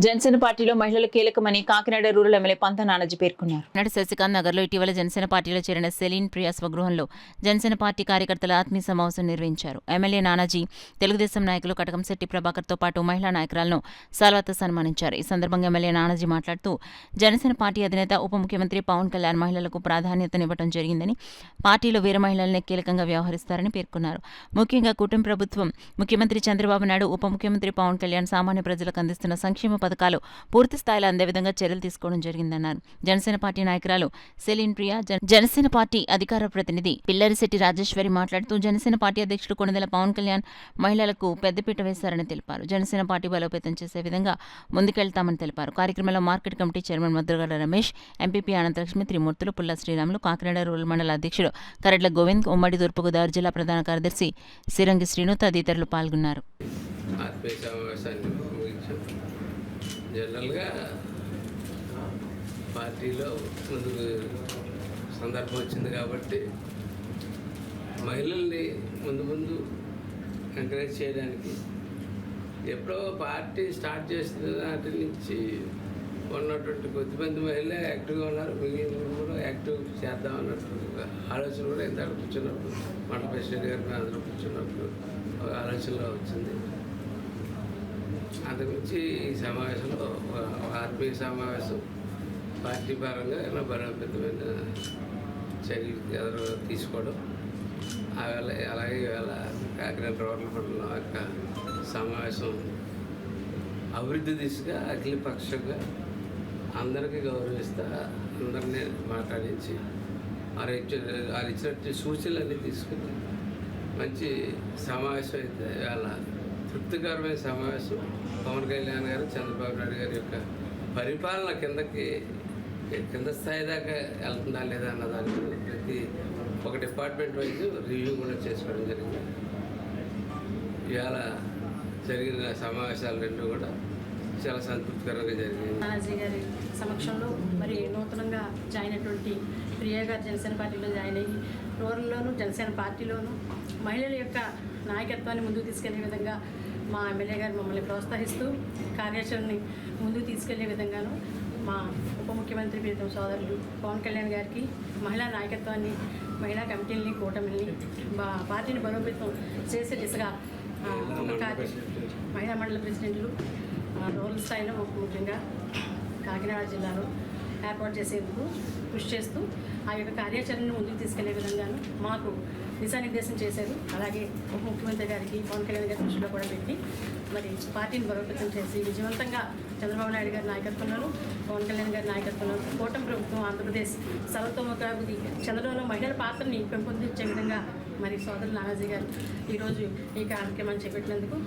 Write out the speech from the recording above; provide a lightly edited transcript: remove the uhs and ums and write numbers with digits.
జనసేన పార్టీలో మహిళలు కీలకమని కాకినాడ రూరల్ ఎమ్మెల్యే పంత నానాజీ పేర్కొన్నారు. నాడు శశికాంత్ నగర్లో ఇటీవల జనసేన పార్టీలో చేరిన సెలీన్ ప్రియా స్వగృహంలో జనసేన పార్టీ కార్యకర్తల ఆత్మీయ సమావేశం నిర్వహించారు. ఎమ్మెల్యే నానాజీ తెలుగుదేశం నాయకులు కటకంశెట్టి ప్రభాకర్తో పాటు మహిళా నాయకురాలను సాల్వాతో సన్మానించారు. ఈ సందర్భంగా ఎమ్మెల్యే నానాజీ మాట్లాడుతూ జనసేన పార్టీ అధినేత ఉప ముఖ్యమంత్రి పవన్ కళ్యాణ్ మహిళలకు ప్రాధాన్యతనివ్వడం జరిగిందని, పార్టీలో వీర మహిళలనే కీలకంగా వ్యవహరిస్తారని పేర్కొన్నారు. ముఖ్యంగా కుటుంబ ప్రభుత్వం, ముఖ్యమంత్రి చంద్రబాబు నాయుడు, ఉప ముఖ్యమంత్రి పవన్ కళ్యాణ్ సామాన్య ప్రజలకు అందిస్తున్న సంక్షేమ పథకాలు పూర్తి స్థాయిలో అందే విధంగా చర్యలు తీసుకోవడం జరిగిందన్నారు. జనసేన పార్టీ నాయకురాలు సెలీన్ ప్రియా, జనసేన పార్టీ అధికార ప్రతినిధి పిల్లరిశెట్టి రాజేశ్వరి మాట్లాడుతూ జనసేన పార్టీ అధ్యక్షుడు కొణిదెల పవన్ కళ్యాణ్ మహిళలకు పెద్దపీట వేశారని తెలిపారు. జనసేన పార్టీ బలోపేతం చేసే విధంగా ముందుకెళ్తామని తెలిపారు. కార్యక్రమంలో market committee chairman Mudragada Ramesh, MPP Ananthalakshmi, Trimurthulu, Pulla Sriramulu, Kakinada rural మండల అధ్యక్షుడు కరెడ్ల గోవింద్, ఉమ్మడి తూర్పుగోదావరి జిల్లా ప్రధాన కార్యదర్శి సిరంగి శ్రీను తదితరులు పాల్గొన్నారు. జనరల్గా పార్టీలో ముందుకు సందర్భం వచ్చింది కాబట్టి మహిళల్ని ముందు ఎంకరేజ్ చేయడానికి ఎప్పుడో పార్టీ స్టార్ట్ చేసిన నాటి నుంచి ఉన్నటువంటి కొద్దిమంది మహిళలే యాక్టివ్గా ఉన్నారు. మిగిలిన కూడా యాక్టివ్ చేద్దామన్నట్టు ఆలోచన కూడా ఇందాక కూర్చున్నప్పుడు మండల ప్రెసిడెంట్ గారి అందరూ కూర్చున్నప్పుడు ఒక ఆలోచనలో వచ్చింది. అంతకుమించి ఈ సమావేశంలో ఒక ఆత్మీయ సమావేశం పార్టీ పరంగా ఇలా బలోపేతమైన చర్యలు తీసుకోవడం, అలాగే ఇవాళ కాకినాడ రూరల్ మండలం యొక్క సమావేశం అభివృద్ధి దిశగా అఖిలపక్షంగా అందరికీ గౌరవిస్తా అందరినీ మాట్లాడించి వారు ఇచ్చినట్టు సూచనలన్నీ తీసుకుని మంచి సమావేశం అయితే ఇవాళ తృప్తికరమైన సమావేశం. పవన్ కళ్యాణ్ గారు, చంద్రబాబు నాయుడు గారి యొక్క పరిపాలన కింద స్థాయి దాకా వెళ్తుందా లేదా అన్న దాని ప్రతి ఒక డిపార్ట్మెంట్ వైజ్ రివ్యూ కూడా చేసుకోవడం జరిగింది. ఇవాళ జరిగిన సమావేశాలు రెండు కూడా చాలా సంతృప్తికరంగా జరిగింది. నానాజీ గారి సమక్షంలో మరి నూతనంగా జాయిన్ అయినటువంటి ప్రియా గారు జనసేన పార్టీలో జాయిన్ అయ్యి రూరల్లోనూ జనసేన పార్టీలోనూ మహిళల యొక్క నాయకత్వాన్ని ముందుకు తీసుకెళ్లే విధంగా మా ఎమ్మెల్యే గారు మమ్మల్ని ప్రోత్సహిస్తూ కార్యాచరణని ముందుకు తీసుకెళ్లే విధంగాను మా ఉప ముఖ్యమంత్రి ప్రీతం సోదరులు పవన్ కళ్యాణ్ గారికి మహిళా నాయకత్వాన్ని, మహిళా కమిటీలని, కూటమిల్ని పార్టీని బలోపేతం చేసే దిశగా మహిళా మండల ప్రెసిడెంట్లు రూరల్ స్థాయిలో ముఖ్యంగా కాకినాడ జిల్లాలో ఏర్పాటు చేసేందుకు కృషి చేస్తూ ఆ యొక్క కార్యాచరణను ముందుకు తీసుకెళ్లే విధంగాను మాకు దిశానిర్దేశం చేశారు. అలాగే ఉప ముఖ్యమంత్రి గారికి పవన్ కళ్యాణ్ గారి దృష్టిలో కూడా పెట్టి మరి పార్టీని బలోపేతం చేసి విజయవంతంగా చంద్రబాబు నాయుడు గారి నాయకత్వంలోనూ, పవన్ కళ్యాణ్ గారి నాయకత్వంలో కూటమి ప్రభుత్వం ఆంధ్రప్రదేశ్ సర్వతోముఖాభివృద్ధి చెందడంలో మహిళల పాత్రని పెంపొందించే విధంగా మరి సోదరులు నానాజీ గారు ఈరోజు ఈ కార్యక్రమాన్ని చేపట్టినందుకు